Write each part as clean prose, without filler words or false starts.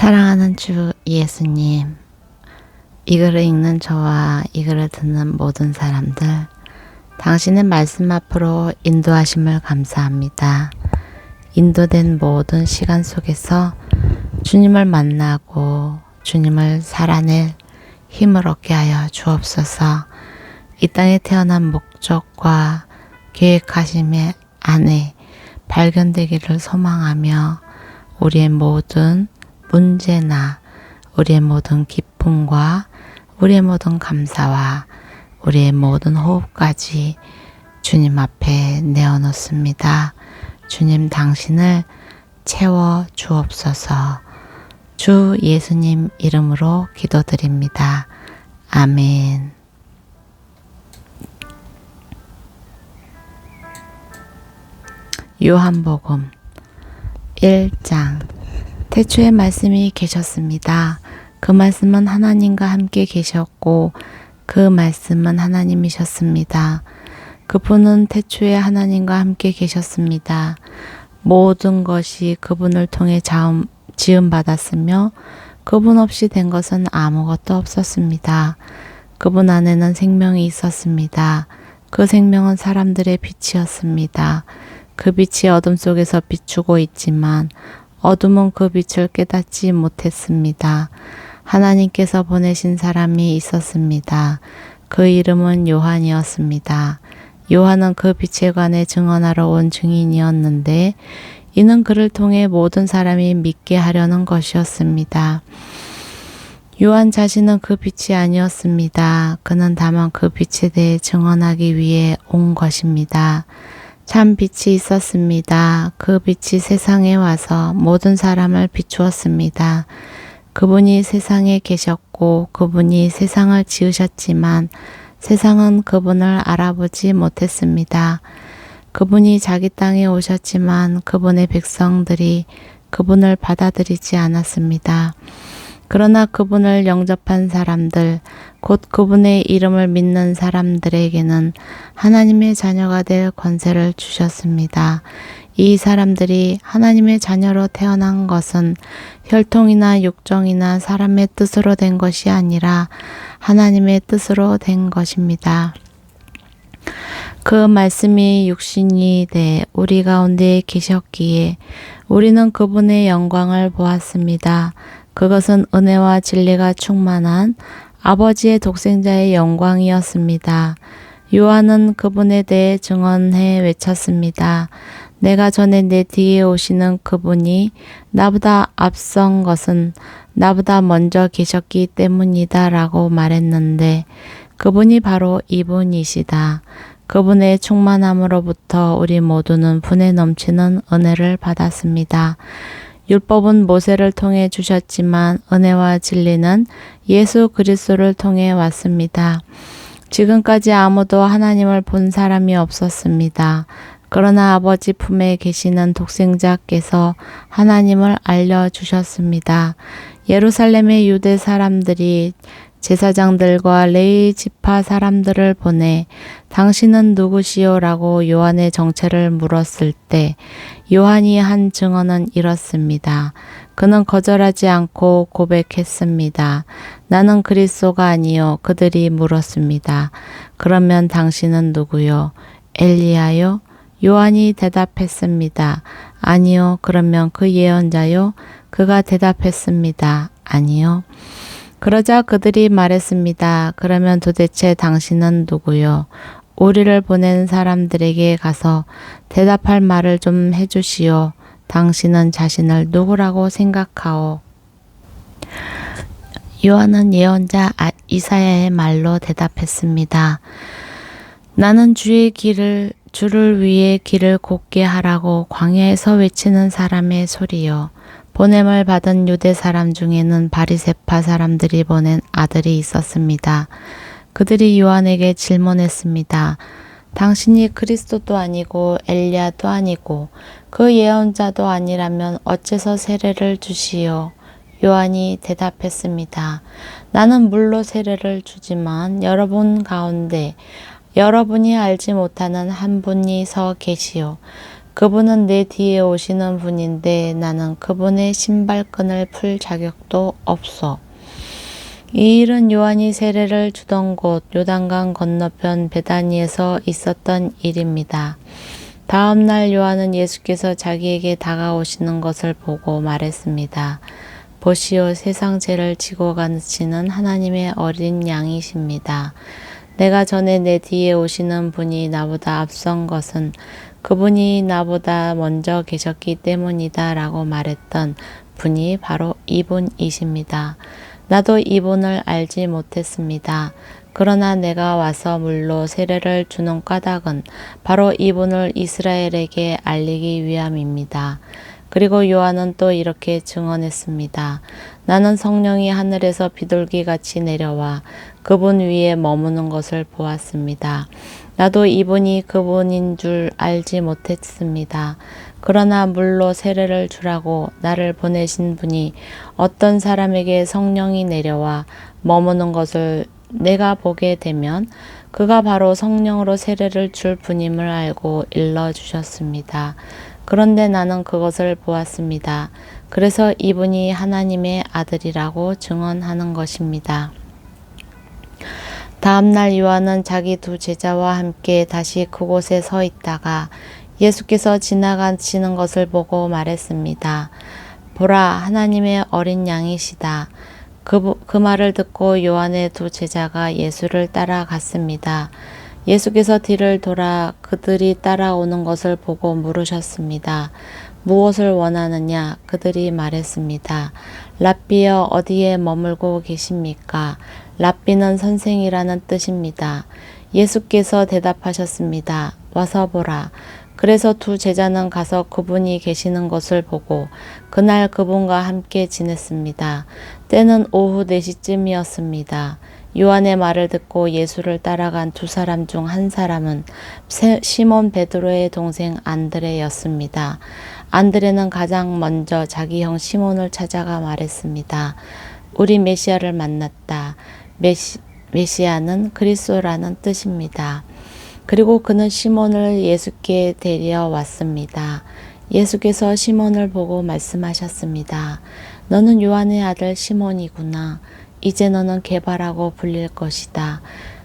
사랑하는 주 예수님, 이 글을 읽는 저와 이 글을 듣는 모든 사람들, 당신의 말씀 앞으로 인도하심을 감사합니다. 인도된 모든 시간 속에서 주님을 만나고 주님을 살아낼 힘을 얻게 하여 주옵소서. 이 땅에 태어난 목적과 계획하심의 안에 발견되기를 소망하며 우리의 모든 문제나 우리의 모든 기쁨과 우리의 모든 감사와 우리의 모든 호흡까지 주님 앞에 내어놓습니다. 주님 당신을 채워 주옵소서. 주 예수님 이름으로 기도드립니다. 아멘. 요한복음 1장. 태초에 말씀이 계셨습니다. 그 말씀은 하나님과 함께 계셨고 그 말씀은 하나님이셨습니다. 그분은 태초에 하나님과 함께 계셨습니다. 모든 것이 그분을 통해 지음받았으며 그분 없이 된 것은 아무것도 없었습니다. 그분 안에는 생명이 있었습니다. 그 생명은 사람들의 빛이었습니다. 그 빛이 어둠 속에서 비추고 있지만 어둠은 그 빛을 깨닫지 못했습니다. 하나님께서 보내신 사람이 있었습니다. 그 이름은 요한이었습니다. 요한은 그 빛에 관해 증언하러 온 증인이었는데 이는 그를 통해 모든 사람이 믿게 하려는 것이었습니다. 요한 자신은 그 빛이 아니었습니다. 그는 다만 그 빛에 대해 증언하기 위해 온 것입니다. 참 빛이 있었습니다. 그 빛이 세상에 와서 모든 사람을 비추었습니다. 그분이 세상에 계셨고 그분이 세상을 지으셨지만 세상은 그분을 알아보지 못했습니다. 그분이 자기 땅에 오셨지만 그분의 백성들이 그분을 받아들이지 않았습니다. 그러나 그분을 영접한 사람들, 곧 그분의 이름을 믿는 사람들에게는 하나님의 자녀가 될 권세를 주셨습니다. 이 사람들이 하나님의 자녀로 태어난 것은 혈통이나 육정이나 사람의 뜻으로 된 것이 아니라 하나님의 뜻으로 된 것입니다. 그 말씀이 육신이 돼 우리 가운데 계셨기에 우리는 그분의 영광을 보았습니다. 그것은 은혜와 진리가 충만한 아버지의 독생자의 영광이었습니다. 요한은 그분에 대해 증언해 외쳤습니다. 내가 전에 내 뒤에 오시는 그분이 나보다 앞선 것은 나보다 먼저 계셨기 때문이다 라고 말했는데 그분이 바로 이분이시다. 그분의 충만함으로부터 우리 모두는 분에 넘치는 은혜를 받았습니다. 율법은 모세를 통해 주셨지만 은혜와 진리는 예수 그리스도를 통해 왔습니다. 지금까지 아무도 하나님을 본 사람이 없었습니다. 그러나 아버지 품에 계시는 독생자께서 하나님을 알려주셨습니다. 예루살렘의 유대 사람들이 제사장들과 레위 지파 사람들을 보내 당신은 누구시오? 라고 요한의 정체를 물었을 때 요한이 한 증언은 이렇습니다. 그는 거절하지 않고 고백했습니다. 나는 그리스도가 아니요. 그들이 물었습니다. 그러면 당신은 누구요? 엘리야요? 요한이 대답했습니다. 아니요. 그러면 그 예언자요? 그가 대답했습니다. 아니요. 그러자 그들이 말했습니다. 그러면 도대체 당신은 누구요? 우리를 보낸 사람들에게 가서 대답할 말을 좀 해주시오. 당신은 자신을 누구라고 생각하오? 요한은 예언자 이사야의 말로 대답했습니다. 나는 주를 위해 길을 곧게 하라고 광야에서 외치는 사람의 소리요. 보냄을 받은 유대 사람 중에는 바리새파 사람들이 보낸 아들이 있었습니다. 그들이 요한에게 질문했습니다. 당신이 그리스도도 아니고 엘리야도 아니고 그 예언자도 아니라면 어째서 세례를 주시오? 요한이 대답했습니다. 나는 물로 세례를 주지만 여러분 가운데 여러분이 알지 못하는 한 분이 서 계시오. 그분은 내 뒤에 오시는 분인데 나는 그분의 신발끈을 풀 자격도 없소. 이 일은 요한이 세례를 주던 곳 요단강 건너편 베다니에서 있었던 일입니다. 다음 날 요한은 예수께서 자기에게 다가오시는 것을 보고 말했습니다. 보시오, 세상 죄를 지고 가시는 하나님의 어린 양이십니다. 내가 전에 내 뒤에 오시는 분이 나보다 앞선 것은 그분이 나보다 먼저 계셨기 때문이다 라고 말했던 분이 바로 이분이십니다. 나도 이분을 알지 못했습니다. 그러나 내가 와서 물로 세례를 주는 까닭은 바로 이분을 이스라엘에게 알리기 위함입니다. 그리고 요한은 또 이렇게 증언했습니다. 나는 성령이 하늘에서 비둘기같이 내려와 그분 위에 머무는 것을 보았습니다. 나도 이분이 그분인 줄 알지 못했습니다. 그러나 물로 세례를 주라고 나를 보내신 분이 어떤 사람에게 성령이 내려와 머무는 것을 내가 보게 되면 그가 바로 성령으로 세례를 줄 분임을 알고 일러주셨습니다. 그런데 나는 그것을 보았습니다. 그래서 이분이 하나님의 아들이라고 증언하는 것입니다. 다음 날 요한은 자기 두 제자와 함께 다시 그곳에 서 있다가 예수께서 지나가시는 것을 보고 말했습니다. 보라, 하나님의 어린 양이시다. 그 말을 듣고 요한의 두 제자가 예수를 따라갔습니다. 예수께서 뒤를 돌아 그들이 따라오는 것을 보고 물으셨습니다. 무엇을 원하느냐? 그들이 말했습니다. 랍비여, 어디에 머물고 계십니까? 랍비는 선생이라는 뜻입니다. 예수께서 대답하셨습니다. 와서 보라. 그래서 두 제자는 가서 그분이 계시는 것을 보고 그날 그분과 함께 지냈습니다. 때는 오후 4시쯤이었습니다. 요한의 말을 듣고 예수를 따라간 두 사람 중 한 사람은 시몬 베드로의 동생 안드레였습니다. 안드레는 가장 먼저 자기 형 시몬을 찾아가 말했습니다. 우리 메시아를 만났다. 메시아는 그리스도라는 뜻입니다. 그리고 그는 시몬을 예수께 데려왔습니다. 예수께서 시몬을 보고 말씀하셨습니다. 너는 요한의 아들 시몬이구나. 이제 너는 게바라고 불릴 것이다.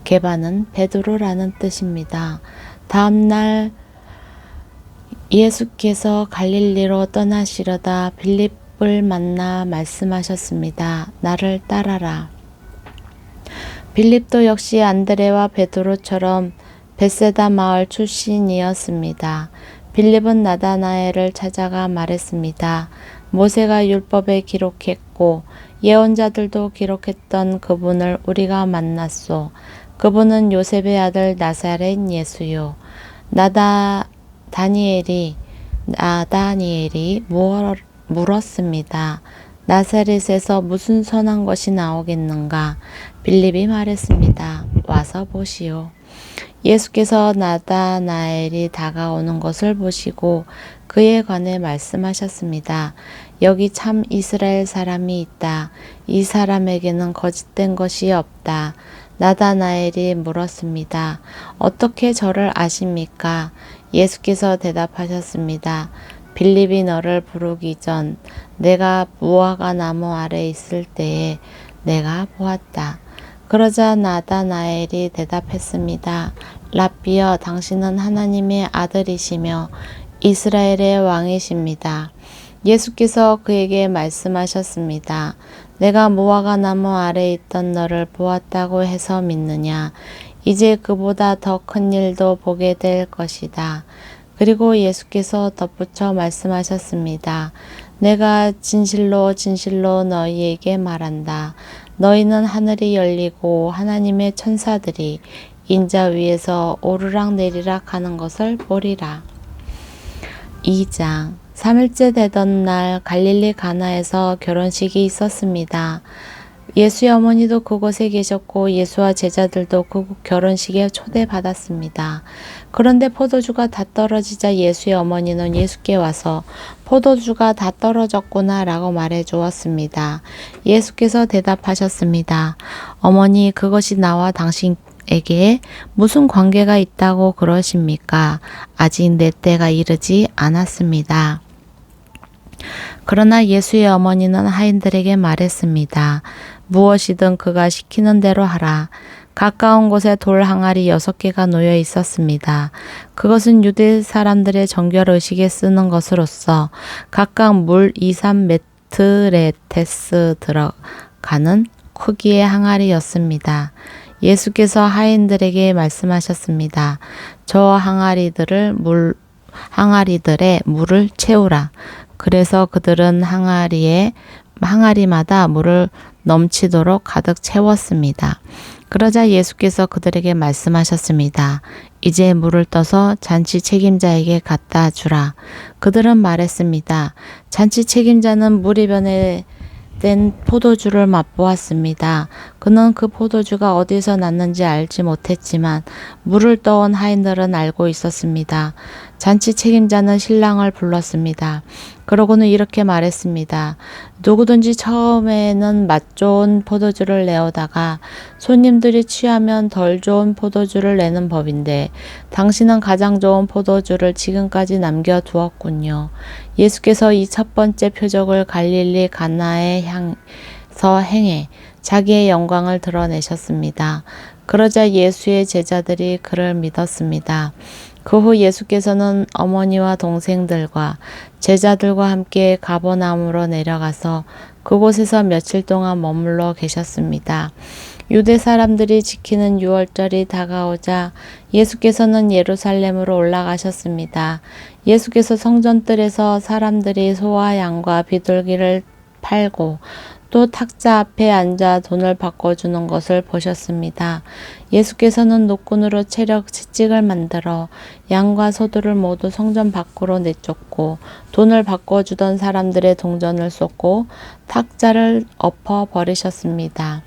게바는 베드로라는 뜻입니다. 다음 날 예수께서 갈릴리로 떠나시려다 빌립을 만나 말씀하셨습니다. 나를 따라라. 빌립도 역시 안드레와 베드로처럼 벳세다 마을 출신이었습니다. 빌립은 나다나엘을 찾아가 말했습니다. 모세가 율법에 기록했고 예언자들도 기록했던 그분을 우리가 만났소. 그분은 요셉의 아들 나사렛 예수요. 나다니엘이 물었습니다. 나사렛에서 무슨 선한 것이 나오겠는가? 빌립이 말했습니다. 와서 보시오. 예수께서 나다나엘이 다가오는 것을 보시고 그에 관해 말씀하셨습니다. 여기 참 이스라엘 사람이 있다. 이 사람에게는 거짓된 것이 없다. 나다나엘이 물었습니다. 어떻게 저를 아십니까? 예수께서 대답하셨습니다. 빌립이 너를 부르기 전 내가 무화과 나무 아래 있을 때에 내가 보았다. 그러자 나다나엘이 대답했습니다. 랍비여, 당신은 하나님의 아들이시며 이스라엘의 왕이십니다. 예수께서 그에게 말씀하셨습니다. 내가 무화과 나무 아래 있던 너를 보았다고 해서 믿느냐? 이제 그보다 더 큰 일도 보게 될 것이다. 그리고 예수께서 덧붙여 말씀하셨습니다. 내가 진실로 진실로 너희에게 말한다. 너희는 하늘이 열리고 하나님의 천사들이 인자 위에서 오르락 내리락 하는 것을 보리라. 2장 3일째 되던 날 갈릴리 가나에서 결혼식이 있었습니다. 예수의 어머니도 그곳에 계셨고 예수와 제자들도 그 결혼식에 초대받았습니다. 그런데 포도주가 다 떨어지자 예수의 어머니는 예수께 와서 포도주가 다 떨어졌구나 라고 말해 주었습니다. 예수께서 대답하셨습니다. 어머니, 그것이 나와 에게 무슨 관계가 있다고 그러십니까? 아직 내 때가 이르지 않았습니다. 그러나 예수의 어머니는 하인들에게 말했습니다. 무엇이든 그가 시키는 대로 하라. 가까운 곳에 돌 항아리 6개가 놓여 있었습니다. 그것은 유대 사람들의 정결 의식에 쓰는 것으로서 각각 물 2-3메트레테스 들어가는 크기의 항아리였습니다. 예수께서 하인들에게 말씀하셨습니다. 저 항아리들에 물을 채우라. 그래서 그들은 항아리마다 물을 넘치도록 가득 채웠습니다. 그러자 예수께서 그들에게 말씀하셨습니다. 이제 물을 떠서 잔치 책임자에게 갖다 주라. 그들은 말했습니다. 잔치 책임자는 물이 변해된 포도주를 맛보았습니다. 그는 그 포도주가 어디서 났는지 알지 못했지만 물을 떠온 하인들은 알고 있었습니다. 잔치 책임자는 신랑을 불렀습니다. 그러고는 이렇게 말했습니다. 누구든지 처음에는 맛 좋은 포도주를 내오다가 손님들이 취하면 덜 좋은 포도주를 내는 법인데 당신은 가장 좋은 포도주를 지금까지 남겨두었군요. 예수께서 이 첫 번째 표적을 갈릴리 가나에 향해서 행해 자기의 영광을 드러내셨습니다. 그러자 예수의 제자들이 그를 믿었습니다. 그 후 예수께서는 어머니와 동생들과 제자들과 함께 가버나움으로 내려가서 그곳에서 며칠 동안 머물러 계셨습니다. 유대 사람들이 지키는 유월절이 다가오자 예수께서는 예루살렘으로 올라가셨습니다. 예수께서 성전뜰에서 사람들이 소와 양과 비둘기를 팔고 또 탁자 앞에 앉아 돈을 바꿔주는 것을 보셨습니다. 예수께서는 노끈으로 채찍을 만들어 양과 소들을 모두 성전 밖으로 내쫓고 돈을 바꿔주던 사람들의 동전을 쏟고 탁자를 엎어 버리셨습니다.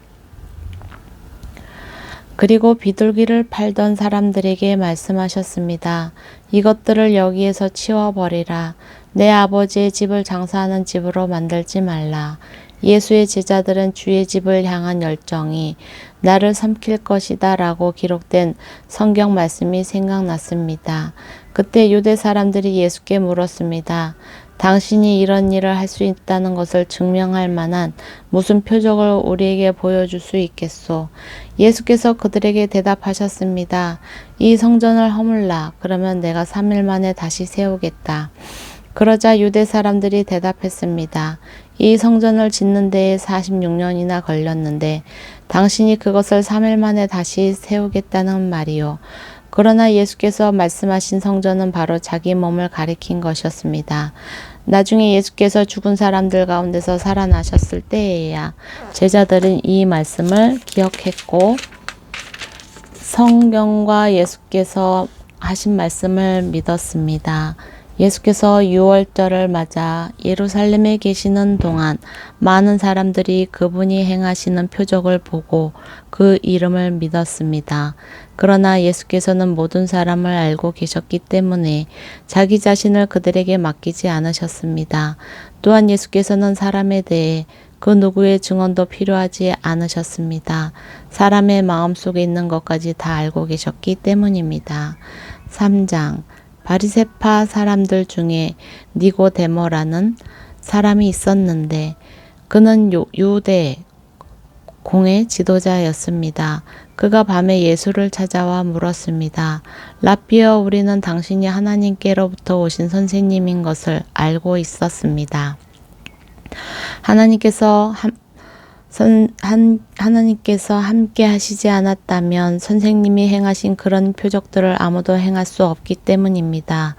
그리고 비둘기를 팔던 사람들에게 말씀하셨습니다. 이것들을 여기에서 치워버리라. 내 아버지의 집을 장사하는 집으로 만들지 말라. 예수의 제자들은 주의 집을 향한 열정이 나를 삼킬 것이다 라고 기록된 성경 말씀이 생각났습니다. 그때 유대 사람들이 예수께 물었습니다. 당신이 이런 일을 할 수 있다는 것을 증명할 만한 무슨 표적을 우리에게 보여줄 수 있겠소? 예수께서 그들에게 대답하셨습니다. 이 성전을 허물라. 그러면 내가 3일 만에 다시 세우겠다. 그러자 유대 사람들이 대답했습니다. 이 성전을 짓는 데에 46년이나 걸렸는데 당신이 그것을 3일 만에 다시 세우겠다는 말이요. 그러나 예수께서 말씀하신 성전은 바로 자기 몸을 가리킨 것이었습니다. 나중에 예수께서 죽은 사람들 가운데서 살아나셨을 때에야 제자들은 이 말씀을 기억했고 성경과 예수께서 하신 말씀을 믿었습니다. 예수께서 유월절을 맞아 예루살렘에 계시는 동안 많은 사람들이 그분이 행하시는 표적을 보고 그 이름을 믿었습니다. 그러나 예수께서는 모든 사람을 알고 계셨기 때문에 자기 자신을 그들에게 맡기지 않으셨습니다. 또한 예수께서는 사람에 대해 그 누구의 증언도 필요하지 않으셨습니다. 사람의 마음속에 있는 것까지 다 알고 계셨기 때문입니다. 3장 바리새파 사람들 중에 니고데모라는 사람이 있었는데 그는 유대 공의 지도자였습니다. 그가 밤에 예수를 찾아와 물었습니다. 라삐어, 우리는 당신이 하나님께로부터 오신 선생님인 것을 알고 있었습니다. 하나님께서 함께 하시지 않았다면 선생님이 행하신 그런 표적들을 아무도 행할 수 없기 때문입니다.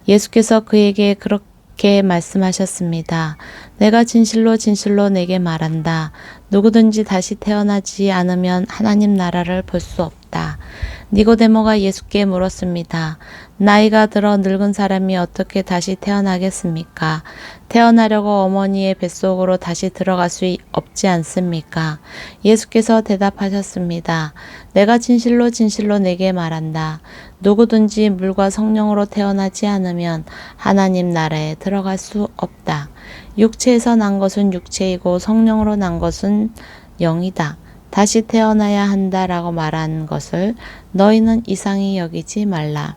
예수께서 그에게 그렇게 말씀하셨습니다. 내가 진실로 진실로 내게 말한다. 누구든지 다시 태어나지 않으면 하나님 나라를 볼 수 없다. 니고데모가 예수께 물었습니다. 나이가 들어 늙은 사람이 어떻게 다시 태어나겠습니까? 태어나려고 어머니의 뱃속으로 다시 들어갈 수 없지 않습니까? 예수께서 대답하셨습니다. 내가 진실로 진실로 내게 말한다. 누구든지 물과 성령으로 태어나지 않으면 하나님 나라에 들어갈 수 없다. 육체에서 난 것은 육체이고 성령으로 난 것은 영이다. 다시 태어나야 한다라고 말한 것을 너희는 이상히 여기지 말라.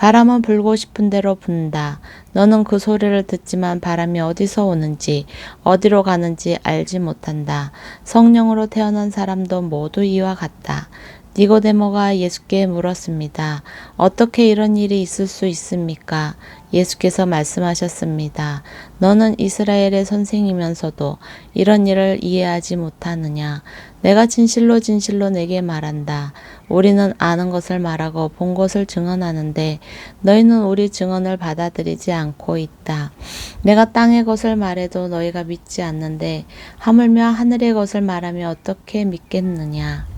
바람은 불고 싶은 대로 분다. 너는 그 소리를 듣지만 바람이 어디서 오는지 어디로 가는지 알지 못한다. 성령으로 태어난 사람도 모두 이와 같다. 니고데모가 예수께 물었습니다. 어떻게 이런 일이 있을 수 있습니까? 예수께서 말씀하셨습니다. 너는 이스라엘의 선생이면서도 이런 일을 이해하지 못하느냐? 내가 진실로 진실로 내게 말한다. 우리는 아는 것을 말하고 본 것을 증언하는데 너희는 우리 증언을 받아들이지 않고 있다. 내가 땅의 것을 말해도 너희가 믿지 않는데 하물며 하늘의 것을 말하면 어떻게 믿겠느냐?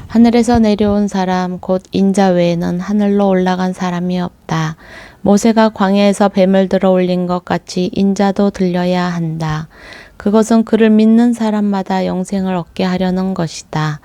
하늘에서 내려온 사람 곧 인자 외에는 하늘로 올라간 사람이 없다. 모세가 광야에서 뱀을 들어 올린 것 같이 인자도 들려야 한다. 그것은 그를 믿는 사람마다 영생을 얻게 하려는 것이다.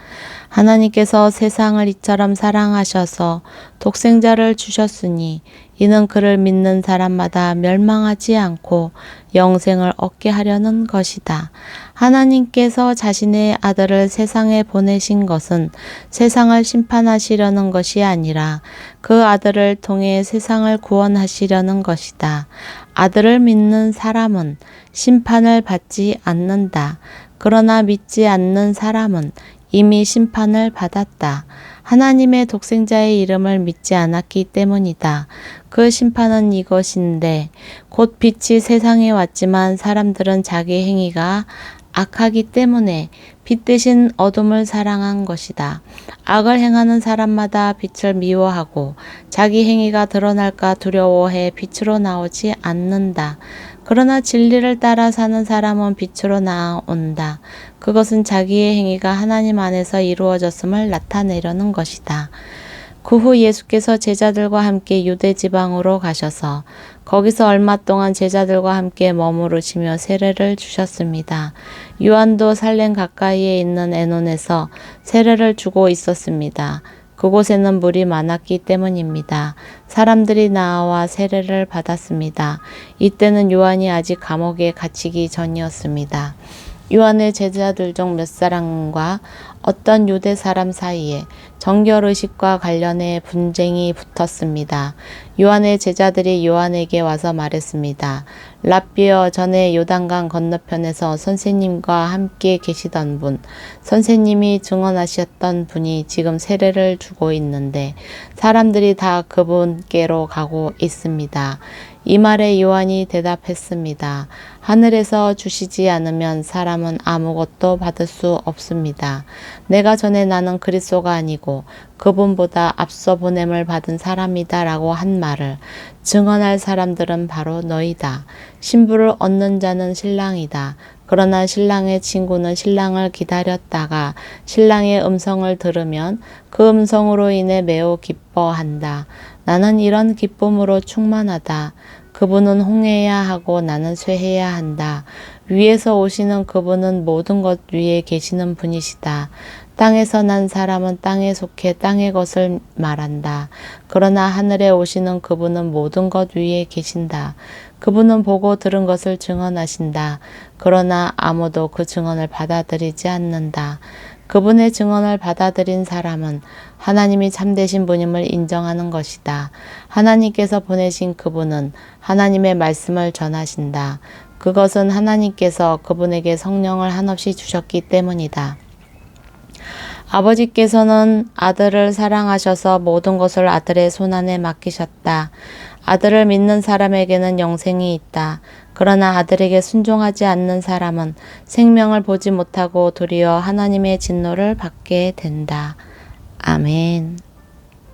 하나님께서 세상을 이처럼 사랑하셔서 독생자를 주셨으니 이는 그를 믿는 사람마다 멸망하지 않고 영생을 얻게 하려는 것이다. 하나님께서 자신의 아들을 세상에 보내신 것은 세상을 심판하시려는 것이 아니라 그 아들을 통해 세상을 구원하시려는 것이다. 아들을 믿는 사람은 심판을 받지 않는다. 그러나 믿지 않는 사람은 이미 심판을 받았다. 하나님의 독생자의 이름을 믿지 않았기 때문이다. 그 심판은 이것인데 곧 빛이 세상에 왔지만 사람들은 자기 행위가 악하기 때문에 빛 대신 어둠을 사랑한 것이다. 악을 행하는 사람마다 빛을 미워하고 자기 행위가 드러날까 두려워해 빛으로 나오지 않는다. 그러나 진리를 따라 사는 사람은 빛으로 나온다. 그것은 자기의 행위가 하나님 안에서 이루어졌음을 나타내려는 것이다. 그 후 예수께서 제자들과 함께 유대 지방으로 가셔서 거기서 얼마 동안 제자들과 함께 머무르시며 세례를 주셨습니다. 요한도 살렘 가까이에 있는 에논에서 세례를 주고 있었습니다. 그곳에는 물이 많았기 때문입니다. 사람들이 나와 세례를 받았습니다. 이때는 요한이 아직 감옥에 갇히기 전이었습니다. 요한의 제자들 중 몇 사람과 어떤 유대 사람 사이에 정결의식과 관련해 분쟁이 붙었습니다. 요한의 제자들이 요한에게 와서 말했습니다. 랍비여, 전에 요단강 건너편에서 선생님과 함께 계시던 분, 선생님이 증언하셨던 분이 지금 세례를 주고 있는데 사람들이 다 그분께로 가고 있습니다. 이 말에 요한이 대답했습니다. 하늘에서 주시지 않으면 사람은 아무것도 받을 수 없습니다. 내가 전에 나는 그리스도가 아니고 그분보다 앞서 보냄을 받은 사람이다 라고 한 말을 증언할 사람들은 바로 너희다. 신부를 얻는 자는 신랑이다. 그러나 신랑의 친구는 신랑을 기다렸다가 신랑의 음성을 들으면 그 음성으로 인해 매우 기뻐한다. 나는 이런 기쁨으로 충만하다. 그분은 홍해야 하고 나는 쇠해야 한다. 위에서 오시는 그분은 모든 것 위에 계시는 분이시다. 땅에서 난 사람은 땅에 속해 땅의 것을 말한다. 그러나 하늘에 오시는 그분은 모든 것 위에 계신다. 그분은 보고 들은 것을 증언하신다. 그러나 아무도 그 증언을 받아들이지 않는다. 그분의 증언을 받아들인 사람은 하나님이 참되신 분임을 인정하는 것이다. 하나님께서 보내신 그분은 하나님의 말씀을 전하신다. 그것은 하나님께서 그분에게 성령을 한없이 주셨기 때문이다. 아버지께서는 아들을 사랑하셔서 모든 것을 아들의 손안에 맡기셨다. 아들을 믿는 사람에게는 영생이 있다. 그러나 아들에게 순종하지 않는 사람은 생명을 보지 못하고 도리어 하나님의 진노를 받게 된다. 아멘.